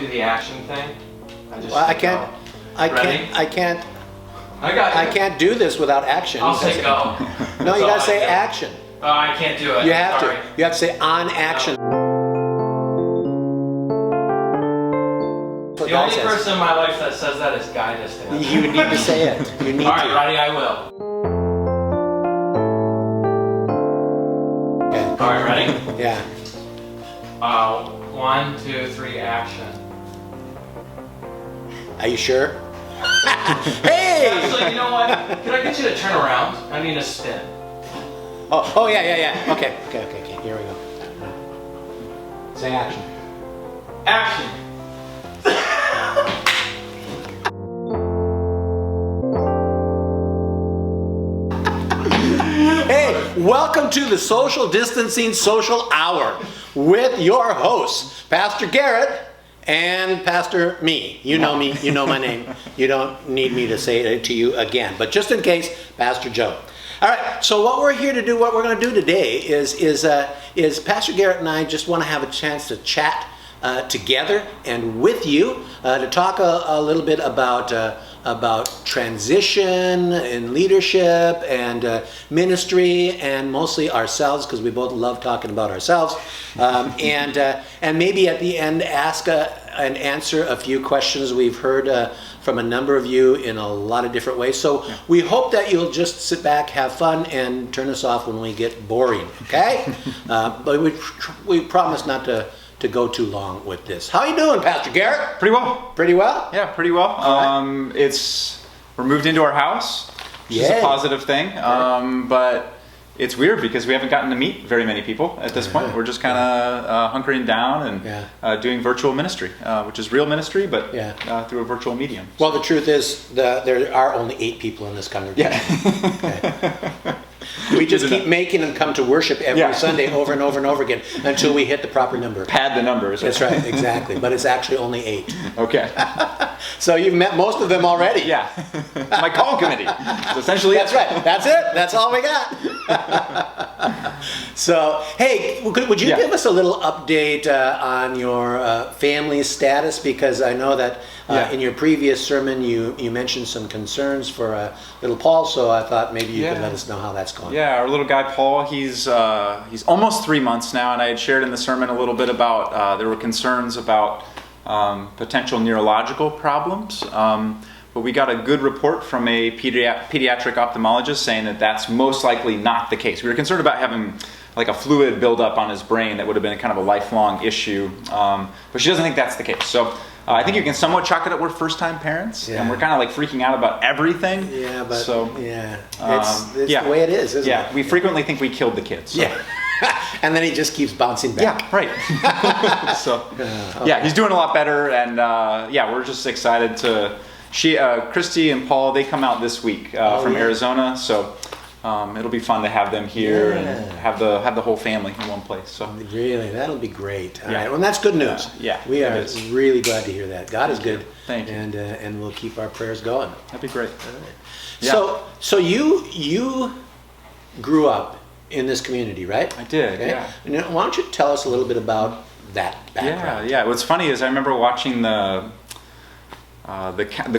do the action thing. I can't. I can't do this without action. I'll say go. No, you gotta say action. Oh, I can't do it. You have Sorry. to. You have to say on action. The only person in my life that says that is Guy Distan. You need to say it. You need to. All right, ready? I will. Okay. All right, ready? Yeah. 1, 2, 3, action. Are you sure? Hey! Actually, you know what? Can I get you to turn around? I need a spin. Oh, yeah. Okay. Here we go. Say action. Action. Hey, welcome to the Social Distancing Social Hour with your hosts, Pastor Garrett and Pastor me. You know me, you know my name. You don't need me to say it to you again, but just in case, Pastor Joe. All right, so what we're here to do, what we're going to do today is Pastor Garrett and I just want to have a chance to chat together and with you to talk a little bit about transition and leadership and ministry, and mostly ourselves, because we both love talking about ourselves, and maybe at the end ask and answer a few questions we've heard from a number of you in a lot of different ways. So we hope that you'll just sit back, have fun, and turn us off when we get boring, okay? But we promise not to go too long with this. How you doing, Pastor Garrett? Pretty well. Pretty well? Yeah, pretty well. Right. We're moved into our house, which is a positive thing. But it's weird because we haven't gotten to meet very many people at this point. We're just kind of hunkering down and doing virtual ministry, which is real ministry, but through a virtual medium. Well, the truth is there are only 8 people in this congregation. Yeah. Okay. We just keep making them come to worship every Sunday over and over and over again until we hit the proper number. Pad the numbers. That's right, exactly. But it's actually only 8. Okay. So you've met most of them already. Yeah. My call committee. So essentially That's right. That's it. That's all we got. So, hey, would you give us a little update on your family status? Because I know that in your previous sermon you mentioned some concerns for little Paul, so I thought maybe you could let us know how that's going. Yeah, our little guy Paul, he's almost 3 months now, and I had shared in the sermon a little bit about there were concerns about potential neurological problems. But we got a good report from a pediatric ophthalmologist saying that that's most likely not the case. We were concerned about having like a fluid buildup on his brain that would have been kind of a lifelong issue, but she doesn't think that's the case. So I think you can somewhat chalk it up. We're first-time parents, and we're kind of like freaking out about everything. Yeah, but so, it's the way it is, isn't it? Yeah, we frequently think we killed the kids. So. Yeah. And then he just keeps bouncing back. Yeah, right. So, he's doing a lot better, and we're just excited to. Christy and Paul, they come out this week from Arizona, so it'll be fun to have them here and have the whole family in one place. So really, that'll be great. All right, well, that's good news. We are really glad to hear that. God is good. Thank you. And we'll keep our prayers going. That'd be great. All right. Yeah. So you grew up in this community, right? I did. Okay. Yeah. And why don't you tell us a little bit about that background? Yeah. What's funny is I remember watching the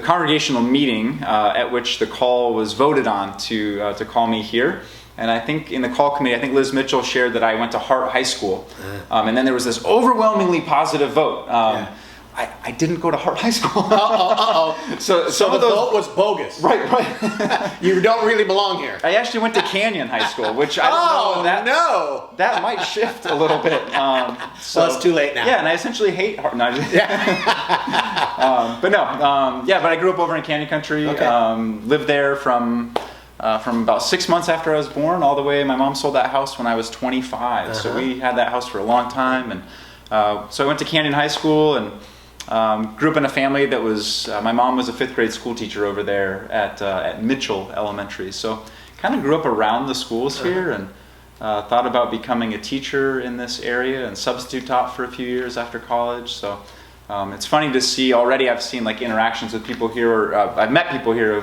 congregational meeting at which the call was voted on to call me here. And I think in the call committee, Liz Mitchell shared that I went to Hart High School. And then there was this overwhelmingly positive vote. I didn't go to Hart High School. So the vote was bogus. Right. You don't really belong here. I actually went to Canyon High School, which I don't know. That might shift a little bit. So it's too late now. Yeah, and I essentially hate Hart. No, but I grew up over in Canyon Country. Okay. Lived there from about 6 months after I was born all the way. My mom sold that house when I was 25. So we had that house for a long time. And so I went to Canyon High School and grew up in a family that was, my mom was a 5th grade school teacher over there at Mitchell Elementary. So kind of grew up around the schools here and thought about becoming a teacher in this area and substitute taught for a few years after college. So it's funny to see already. I've seen like interactions with people here, or I've met people here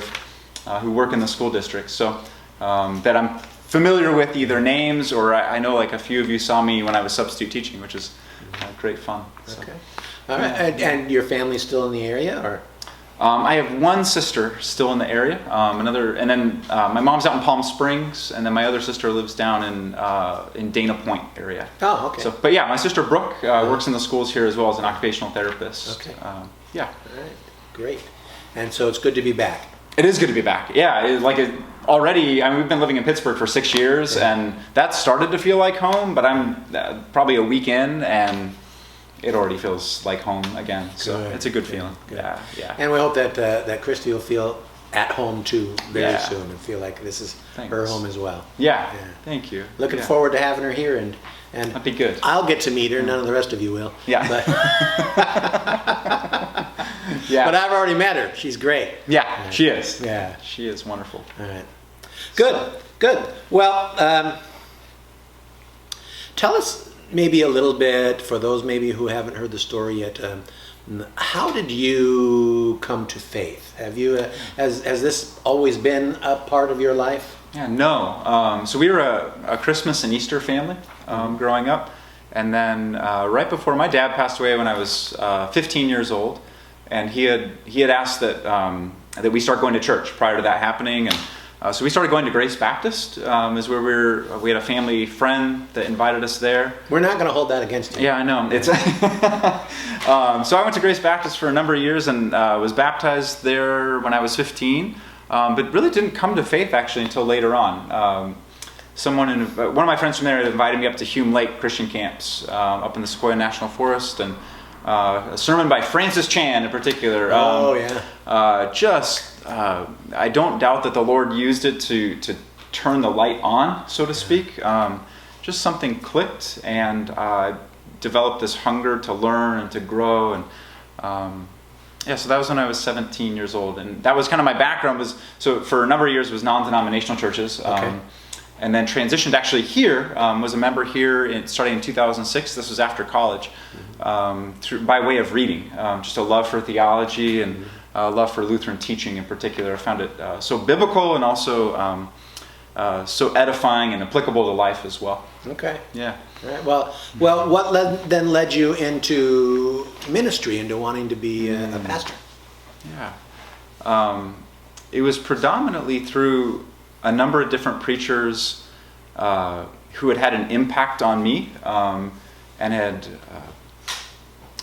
who work in the school district. So that I'm familiar with either names or I know like a few of you saw me when I was substitute teaching, which is great fun. So. Okay. All right. And your family's still in the area, or? I have one sister still in the area. And then my mom's out in Palm Springs, and then my other sister lives down in Dana Point area. Oh, okay. So, but yeah, my sister Brooke works in the schools here as well as an occupational therapist. Okay. Yeah. All right. Great. And so it's good to be back. It is good to be back. Yeah, already, I mean, we've been living in Pittsburgh for 6 years, and that started to feel like home, but I'm probably a week in, and it already feels like home again. So it's a good feeling. Good. Yeah. And we hope that Christy will feel at home too very soon and feel like this is her home as well. Yeah. Thank you. Looking forward to having her here, and that'd be good. I'll get to meet her. None of the rest of you will. Yeah. But, yeah. but I've already met her. She's great. Yeah, she is. Yeah. She is wonderful. All right. Good. Well, tell us maybe a little bit, for those maybe who haven't heard the story yet, how did you come to faith? Have you, has this always been a part of your life? Yeah, no. So we were a Christmas and Easter family growing up. And then right before my dad passed away when I was 15 years old, and he had asked that we start going to church prior to that happening. And so we started going to Grace Baptist, is where we had a family friend that invited us there. We're not going to hold that against you. Yeah, I know. It's so I went to Grace Baptist for a number of years and was baptized there when I was 15, but really didn't come to faith actually until later on. One of my friends from there had invited me up to Hume Lake Christian camps up in the Sequoia National Forest, and a sermon by Francis Chan in particular. I don't doubt that the Lord used it to turn the light on, so to speak. Just something clicked, and I developed this hunger to learn and to grow. And so that was when I was 17 years old, and that was kind of my background. So for a number of years was non-denominational churches. And then transitioned actually here, was a member here starting in 2006. This was after college, by way of reading, just a love for theology and love for Lutheran teaching in particular. I found it so biblical and also so edifying and applicable to life as well. Okay. Yeah. All right. Well, what led you into ministry, into wanting to be a pastor? Yeah. It was predominantly through a number of different preachers who had an impact on me, and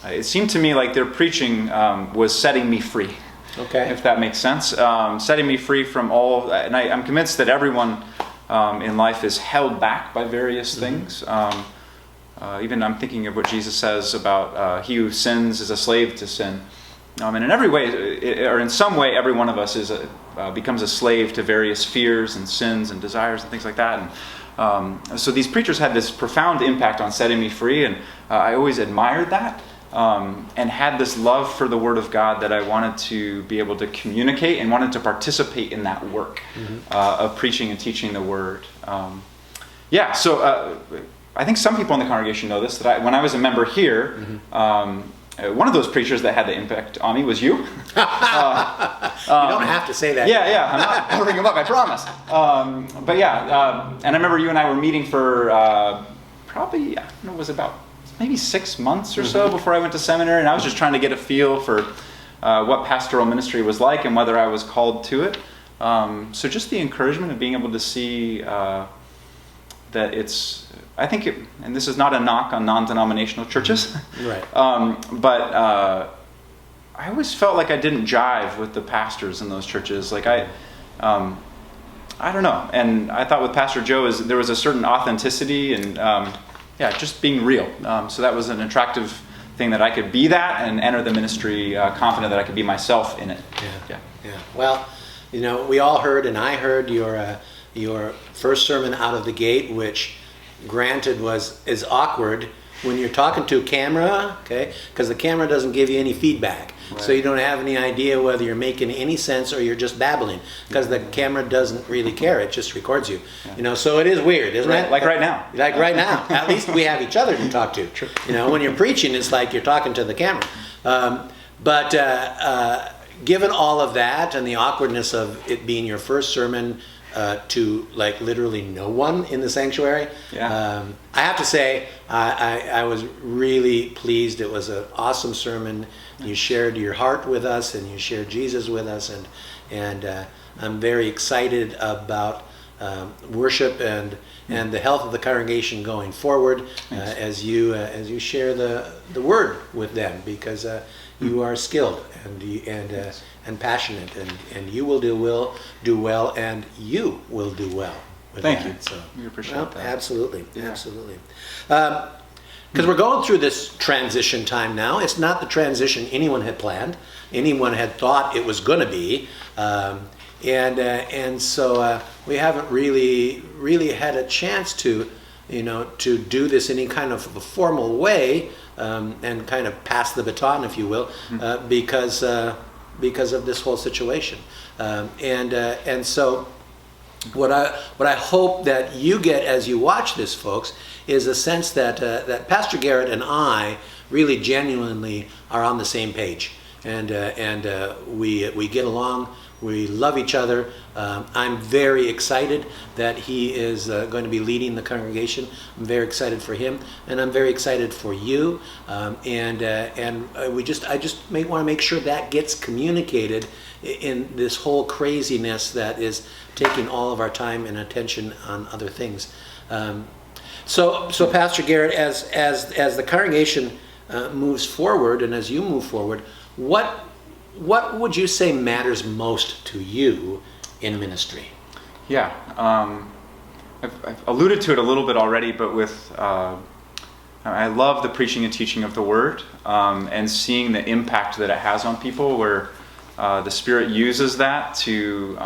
it seemed to me like their preaching was setting me free. Okay. If that makes sense. Setting me free from all, and I'm convinced that everyone in life is held back by various things. Even I'm thinking of what Jesus says about he who sins is a slave to sin. And in every way, or in some way, every one of us becomes a slave to various fears and sins and desires and things like that. And so these preachers had this profound impact on setting me free, and I always admired that, and had this love for the Word of God that I wanted to be able to communicate and wanted to participate in that work of preaching and teaching the Word. So I think some people in the congregation know this, that when I was a member here, one of those preachers that had the impact on me was you. You don't have to say that. Yeah, I'm not going to bring him up, I promise. And I remember you and I were meeting for probably, I don't know, it was about maybe 6 months or so before I went to seminary, and I was just trying to get a feel for what pastoral ministry was like and whether I was called to it. So just the encouragement of being able to see that it's, I think, and this is not a knock on non-denominational churches, right? But I always felt like I didn't jive with the pastors in those churches. Like I don't know. And I thought with Pastor Joe there was a certain authenticity and just being real. So that was an attractive thing, that I could be that and enter the ministry confident that I could be myself in it. Yeah. Well, we all heard, and I heard your first sermon out of the gate, which granted is awkward when you're talking to a camera, okay? Because the camera doesn't give you any feedback. Right. So you don't have any idea whether you're making any sense or you're just babbling, because the camera doesn't really care. It just records you. Yeah. So it is weird, isn't it? Like right now. Like right now. At least we have each other to talk to. True. When you're preaching, it's like you're talking to the camera. But given all of that and the awkwardness of it being your first sermon to like literally no one in the sanctuary. Yeah. I have to say, I was really pleased. It was an awesome sermon. You shared your heart with us, and you shared Jesus with us, and I'm very excited about worship and the health of the congregation going forward as you share the word with them, because you are skilled and passionate, and you will do well, and you will do well with Thank that. you. So We appreciate that. Absolutely, Yeah. absolutely. Because we're going through this transition time now. It's not the transition anyone had planned, anyone had thought it was going to be, and so we haven't really had a chance to do this in any kind of a formal way, and kind of pass the baton, if you will, because of this whole situation, and so. What I hope that you get as you watch this, folks, is a sense that Pastor Garrett and I really genuinely are on the same page, and we get along. We love each other. I'm very excited that he is going to be leading the congregation. I'm very excited for him, and I'm very excited for you. I just want to make sure that gets communicated in this whole craziness that is taking all of our time and attention on other things. So Pastor Garrett, as the congregation moves forward, and as you move forward, what would you say matters most to you in ministry? Yeah, I've alluded to it a little bit already, but I love the preaching and teaching of the Word, and seeing the impact that it has on people, where the Spirit uses that to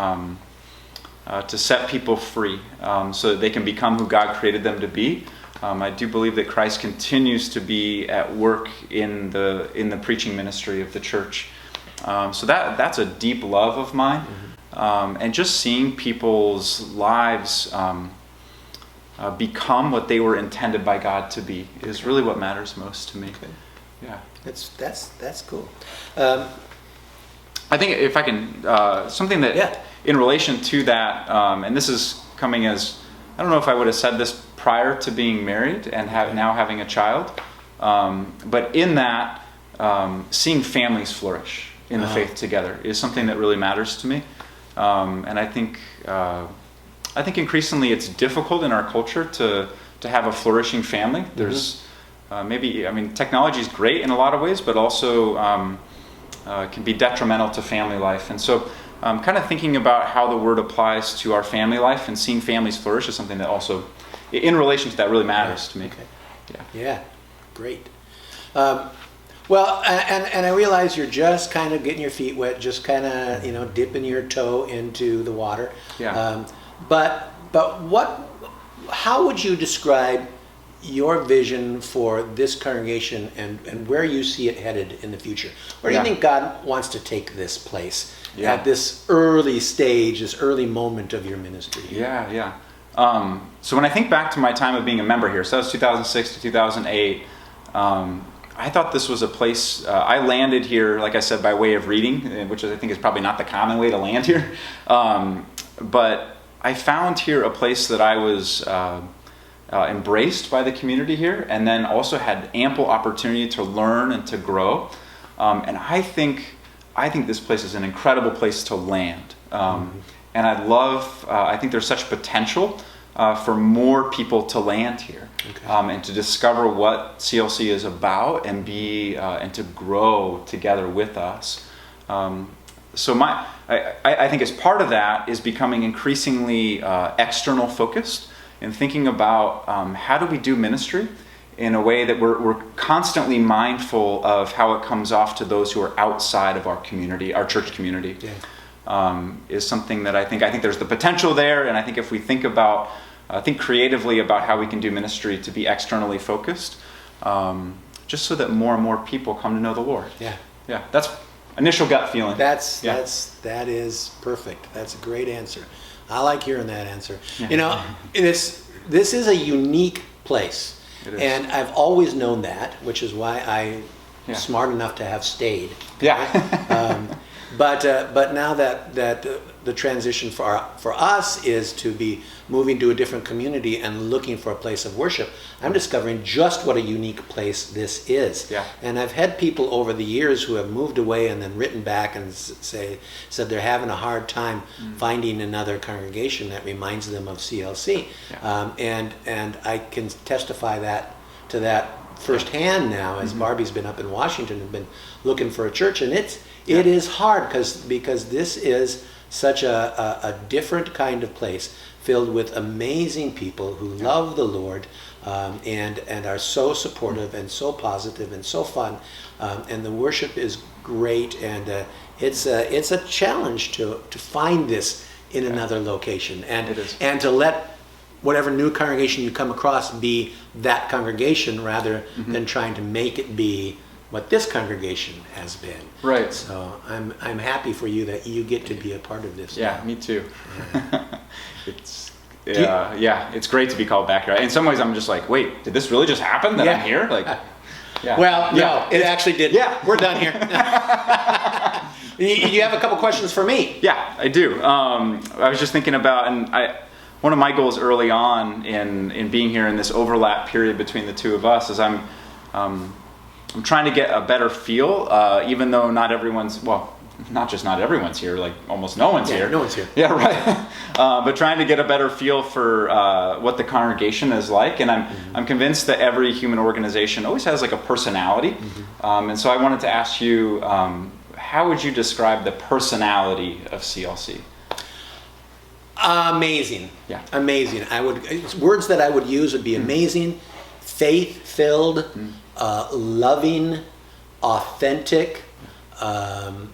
set people free, so that they can become who God created them to be. I do believe that Christ continues to be at work in the preaching ministry of the church. So that's a deep love of mine, and just seeing people's lives become what they were intended by God to be is really what matters most to me. Okay. Yeah, That's cool. I think if I can, something that in relation to that, and this is coming as, I don't know if I would have said this prior to being married and now having a child, but in that, seeing families flourish in the faith together is something that really matters to me, and I think increasingly it's difficult in our culture to have a flourishing family. There's technology is great in a lot of ways, but also can be detrimental to family life, and so kind of thinking about how the Word applies to our family life and seeing families flourish is something that also, in relation to that, really matters to me. Okay. Yeah, great. Well, and I realize you're just kind of getting your feet wet, just kind of dipping your toe into the water. Yeah. But how would you describe your vision for this congregation and where you see it headed in the future? Where do you think God wants to take this place at this early stage, this early moment of your ministry? Yeah. So when I think back to my time of being a member here, so that was 2006 to 2008, I thought this was a place, I landed here, like I said, by way of reading, which I think is probably not the common way to land here. But I found here a place that I was embraced by the community here, and then also had ample opportunity to learn and to grow. And I think this place is an incredible place to land. And I think there's such potential for more people to land here, and to discover what CLC is about, and to grow together with us. So I think as part of that is becoming increasingly external focused, and thinking about how do we do ministry in a way that we're constantly mindful of how it comes off to those who are outside of our community, our church community. Is something that I think there's the potential there, and I think if we think creatively about how we can do ministry to be externally focused, just so that more and more people come to know the Lord. Yeah. That's initial gut feeling. That is perfect. That's a great answer. I like hearing that answer. This is a unique place, and I've always known that, which is why I'm smart enough to have stayed. But now that the transition for us is to be moving to a different community and looking for a place of worship, I'm discovering just what a unique place this is. Yeah. And I've had people over the years who have moved away and then written back and said they're having a hard time finding another congregation that reminds them of CLC. Yeah. And I can testify to that firsthand now, as Barbie's been up in Washington and been looking for a church, and it is hard because this is such a different kind of place, filled with amazing people who love the Lord, and are so supportive and so positive and so fun, and the worship is great, and it's a challenge to find this in another location, and to let whatever new congregation you come across be that congregation rather than trying to make it be what this congregation has been. Right. So I'm happy for you that you get to be a part of this. Yeah, now. me too. It's great to be called back here. In some ways, I'm just like, wait, did this really just happen that I'm here? Like, yeah. Well, no, it actually did. Yeah. We're done here. You have a couple questions for me? Yeah, I do. I was just thinking about, one of my goals early on in being here in this overlap period between the two of us is I'm trying to get a better feel, even though not everyone's, well, not just not everyone's here, like almost no one's here. No one's here. Yeah, right. But trying to get a better feel for what the congregation is like, and I'm convinced that every human organization always has like a personality, and so I wanted to ask you, how would you describe the personality of CLC? Amazing. Yeah. Amazing. Words that I would use would be amazing, faith-filled, loving, authentic,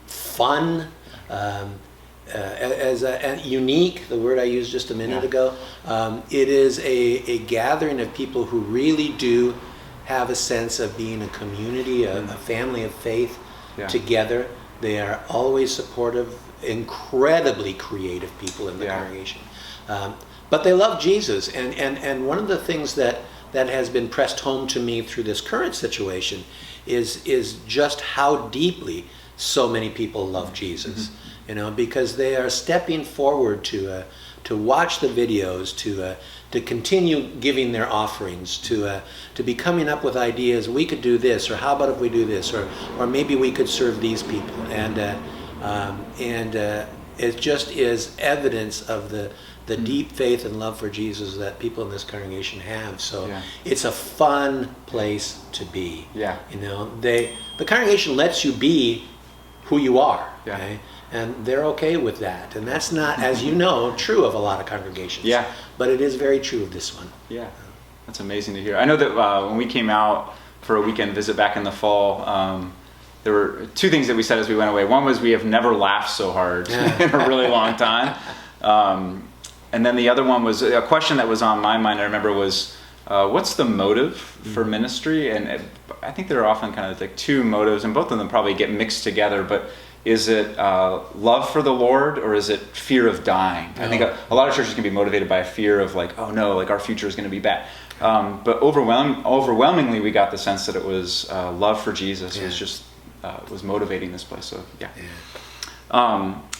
fun, unique, the word I used just a minute ago. It is a gathering of people who really do have a sense of being a community, a family of faith together. They are always supportive, incredibly creative people in the congregation. But they love Jesus. And one of the things that has been pressed home to me through this current situation is just how deeply so many people love Jesus. Because they are stepping forward to watch the videos, to continue giving their offerings, to be coming up with ideas. We could do this, or how about if we do this, or maybe we could serve these people, and it just is evidence of the deep faith and love for Jesus that people in this congregation have. So it's a fun place to be. Yeah. The congregation lets you be who you are. Yeah. Okay? And they're okay with that. And that's not, as you know, true of a lot of congregations. Yeah. But it is very true of this one. Yeah. That's amazing to hear. I know that when we came out for a weekend visit back in the fall, there were two things that we said as we went away. One was we have never laughed so hard in a really long time. And then the other one was a question that was on my mind, I remember, was what's the motive for ministry? And I think there are often kind of like two motives, and both of them probably get mixed together, but is it love for the Lord, or is it fear of dying? I think a lot of churches can be motivated by a fear of like, oh no, like our future is going to be bad. But overwhelmingly, we got the sense that it was love for Jesus was just was motivating this place. So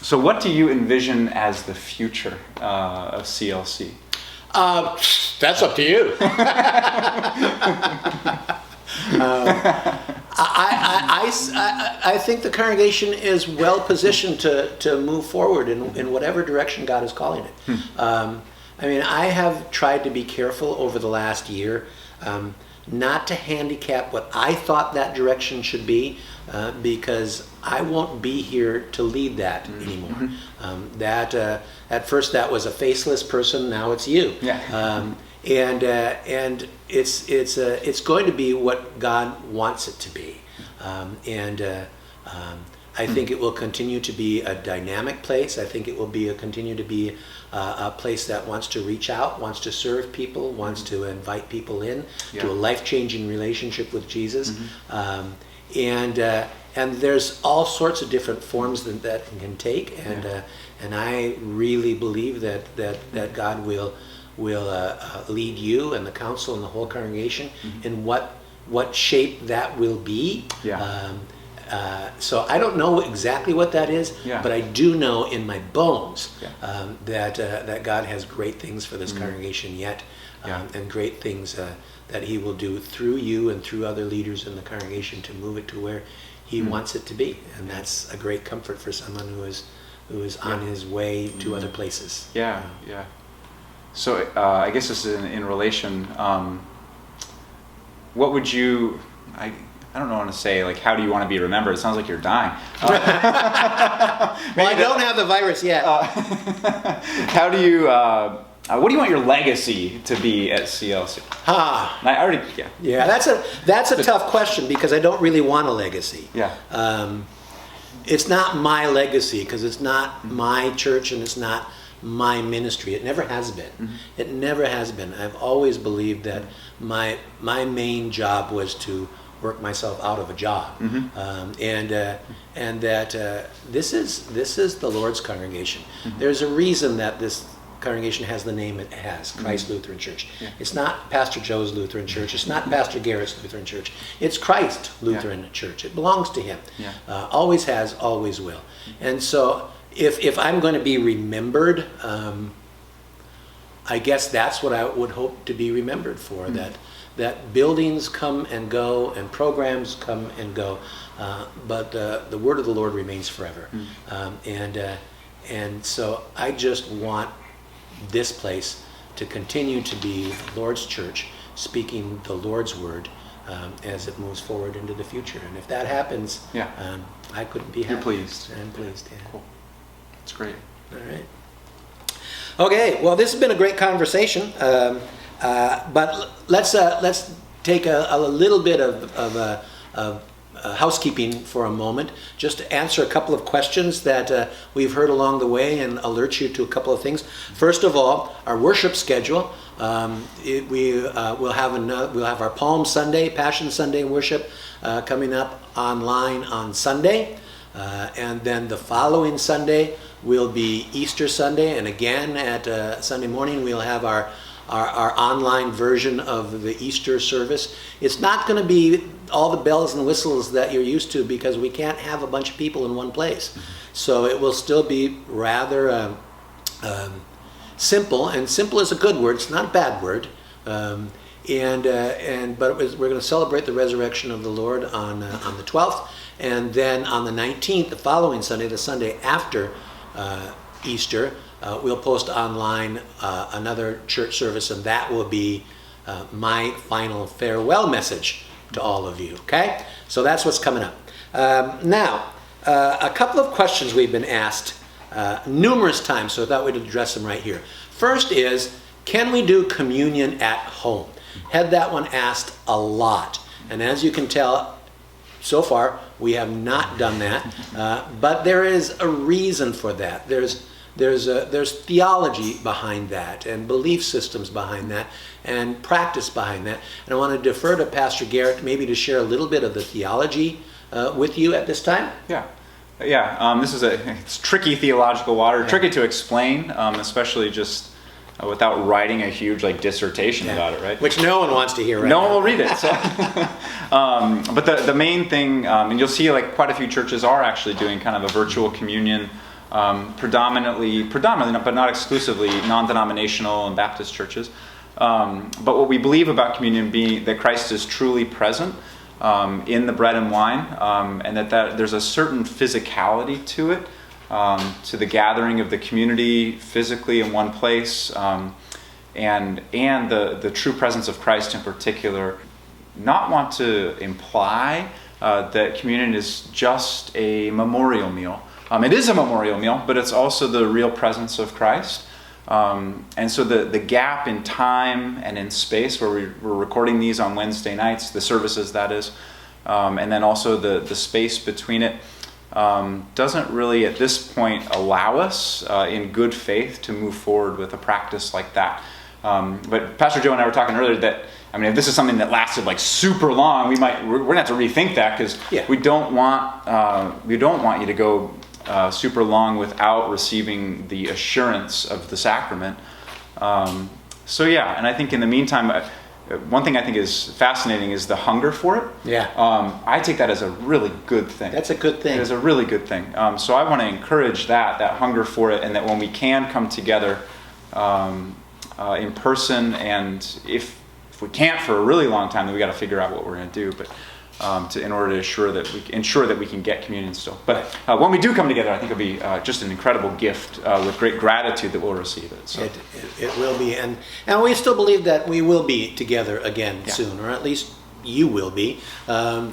so what do you envision as the future of CLC? That's up to you. I think the congregation is well positioned to move forward in whatever direction God is calling it. I have tried to be careful over the last year not to handicap what I thought that direction should be, because I won't be here to lead that anymore. At first that was a faceless person, now it's you. And it's going to be what God wants it to be. I think it will continue to be a dynamic place. I think it will continue to be a place that wants to reach out, wants to serve people, wants to invite people in to a life-changing relationship with Jesus. And there's all sorts of different forms that can take. And I really believe that God will lead you and the council and the whole congregation in what shape that will be. So I don't know exactly what that is, Yeah. but I do know in my bones Yeah. that God has great things for this congregation yet, Yeah. and great things that He will do through you and through other leaders in the congregation to move it to where He wants it to be, and that's a great comfort for someone who is on his way to other places. Yeah, yeah. So I guess this is in relation. What would you? I don't know what to say. Like, how do you want to be remembered? It sounds like you're dying. Well, I don't have the virus yet. How do you? What do you want your legacy to be at CLC? I already. Yeah. Yeah, that's a tough question because I don't really want a legacy. Yeah. It's not my legacy because it's not my church and it's not my ministry. It never has been. It never has been. I've always believed that my main job was to work myself out of a job, and that this is the Lord's congregation. There's a reason that this congregation has the name it has, Christ Lutheran Church. Yeah. It's not Pastor Joe's Lutheran Church. It's not Pastor Garrett's Lutheran Church. It's Christ Lutheran Church. It belongs to him. Yeah. Always has, always will. And so if I'm going to be remembered, I guess that's what I would hope to be remembered for, that buildings come and go and programs come and go, but the word of the Lord remains forever. And so I just want this place to continue to be the Lord's church, speaking the Lord's word as it moves forward into the future. And if that happens, I couldn't be happy. You're pleased. I'm pleased, yeah. Cool. That's great. All right. Okay, well, this has been a great conversation, but let's take a little bit of housekeeping for a moment, just to answer a couple of questions that we've heard along the way and alert you to a couple of things. First of all, our worship schedule. We'll have our Palm Sunday, Passion Sunday worship coming up online on Sunday, and then the following Sunday will be Easter Sunday, and again at Sunday morning we'll have our online version of the Easter service. It's not going to be all the bells and whistles that you're used to because we can't have a bunch of people in one place. So it will still be rather simple, and simple is a good word. It's not a bad word. But we're going to celebrate the resurrection of the Lord on the 12th, and then on the 19th, the following Sunday, the Sunday after Easter, we'll post online another church service, and that will be my final farewell message to all of you. Okay, so that's what's coming up. Now, a couple of questions we've been asked numerous times, so I thought we'd address them right here. First is, can we do communion at home? Had that one asked a lot, and as you can tell, so far we have not done that, but there is a reason for that. There's theology behind that, and belief systems behind that, and practice behind that. And I want to defer to Pastor Garrett maybe to share a little bit of the theology with you at this time. Yeah. This is it's tricky theological water, tricky to explain, especially just without writing a huge dissertation about it, right? Which no one wants to hear right No now. one will read it. So. But the main thing, and you'll see quite a few churches are actually doing kind of a virtual communion, predominantly, but not exclusively, non-denominational and Baptist churches. But what we believe about communion being that Christ is truly present in the bread and wine, and that there's a certain physicality to it, to the gathering of the community physically in one place, and the true presence of Christ in particular. Not want to imply that communion is just a memorial meal. It is a memorial meal, but it's also the real presence of Christ. And so the gap in time and in space, where we're recording these on Wednesday nights, the services that is, and then also the space between it, doesn't really at this point allow us in good faith to move forward with a practice like that. But Pastor Joe and I were talking earlier that, if this is something that lasted super long, we're gonna have to rethink that, because we don't want you to go super long without receiving the assurance of the sacrament. And I think in the meantime, one thing I think is fascinating is the hunger for it. Yeah. I take that as a really good thing. That's a good thing. It is a really good thing. So I want to encourage that hunger for it, and that when we can come together in person, and if we can't for a really long time, then we got to figure out what we're going to do. But in order to ensure that we can get communion still. But when we do come together, I think it'll be just an incredible gift with great gratitude that we'll receive it. So. It will be, and we still believe that we will be together again soon, or at least you will be, and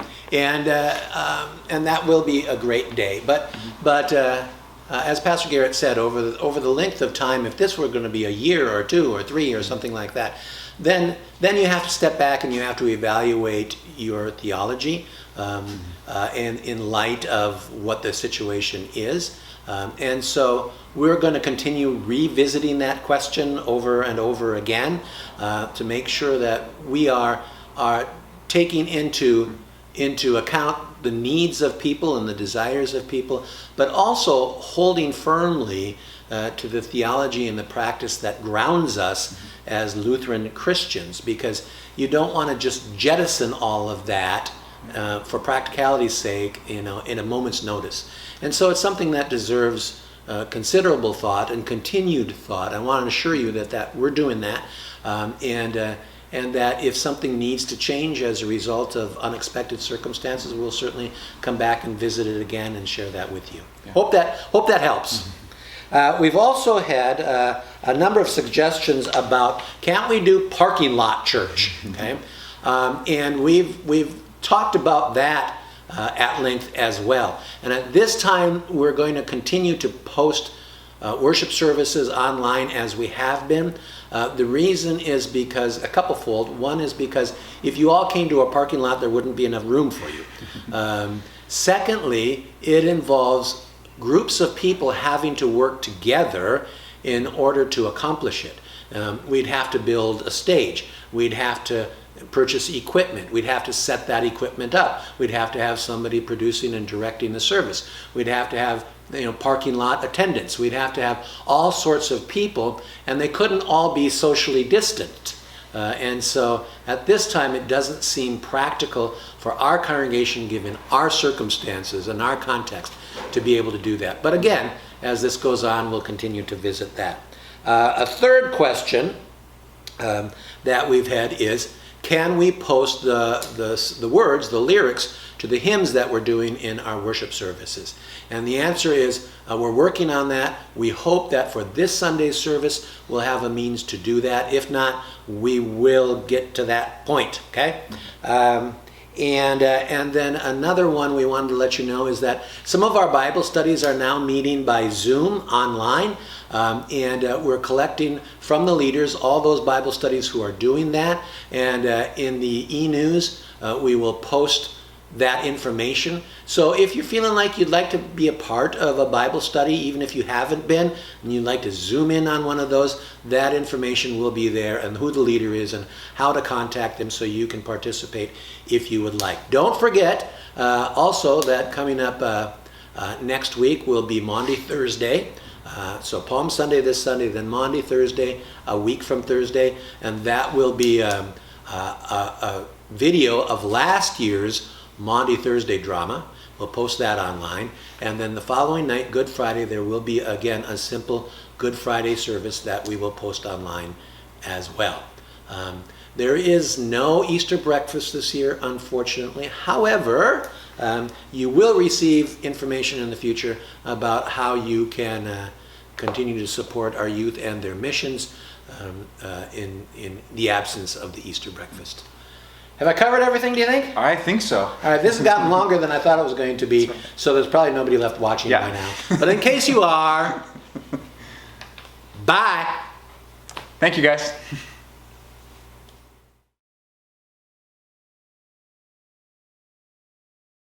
that will be a great day. But as Pastor Garrett said, over the length of time, if this were going to be a year or 2 or 3 or something like that, then you have to step back and you have to evaluate your theology and in light of what the situation is. And so we're going to continue revisiting that question over and over again to make sure that we are taking into account the needs of people and the desires of people, but also holding firmly to the theology and the practice that grounds us as Lutheran Christians, because you don't want to just jettison all of that for practicality's sake, in a moment's notice. And so it's something that deserves considerable thought and continued thought. I want to assure you that we're doing that, and that if something needs to change as a result of unexpected circumstances, we'll certainly come back and visit it again and share that with you. Yeah. Hope that helps. We've also had a number of suggestions about, can't we do parking lot church? Okay, and we've talked about that at length as well. And at this time, we're going to continue to post worship services online as we have been. The reason is because a couplefold. One is because if you all came to a parking lot, there wouldn't be enough room for you. Secondly, it involves groups of people having to work together in order to accomplish it. We'd have to build a stage. We'd have to purchase equipment. We'd have to set that equipment up. We'd have to have somebody producing and directing the service. We'd have to have parking lot attendants. We'd have to have all sorts of people, and they couldn't all be socially distant. And so at this time, it doesn't seem practical for our congregation, given our circumstances and our context, to be able to do that. But again, as this goes on, we'll continue to visit that. A third question that we've had is, can we post the words, the lyrics, to the hymns that we're doing in our worship services? And the answer is, we're working on that. We hope that for this Sunday's service, we'll have a means to do that. If not, we will get to that point, okay? And then another one we wanted to let you know is that some of our Bible studies are now meeting by Zoom online, and we're collecting from the leaders all those Bible studies who are doing that, and in the e-news we will post that information. So if you're feeling like you'd like to be a part of a Bible study, even if you haven't been, and you'd like to zoom in on one of those, that information will be there, and who the leader is and how to contact them so you can participate if you would like. Don't forget also that coming up next week will be Maundy Thursday. So Palm Sunday this Sunday, then Maundy Thursday, a week from Thursday, and that will be a video of last year's Maundy Thursday drama. We'll post that online. And then the following night, Good Friday, there will be again a simple Good Friday service that we will post online as well. There is no Easter breakfast this year, unfortunately. However, you will receive information in the future about how you can continue to support our youth and their missions in the absence of the Easter breakfast. Have I covered everything, do you think? I think so. All right, this has gotten longer than I thought it was going to be, so there's probably nobody left watching by now. But in case you are, bye. Thank you, guys.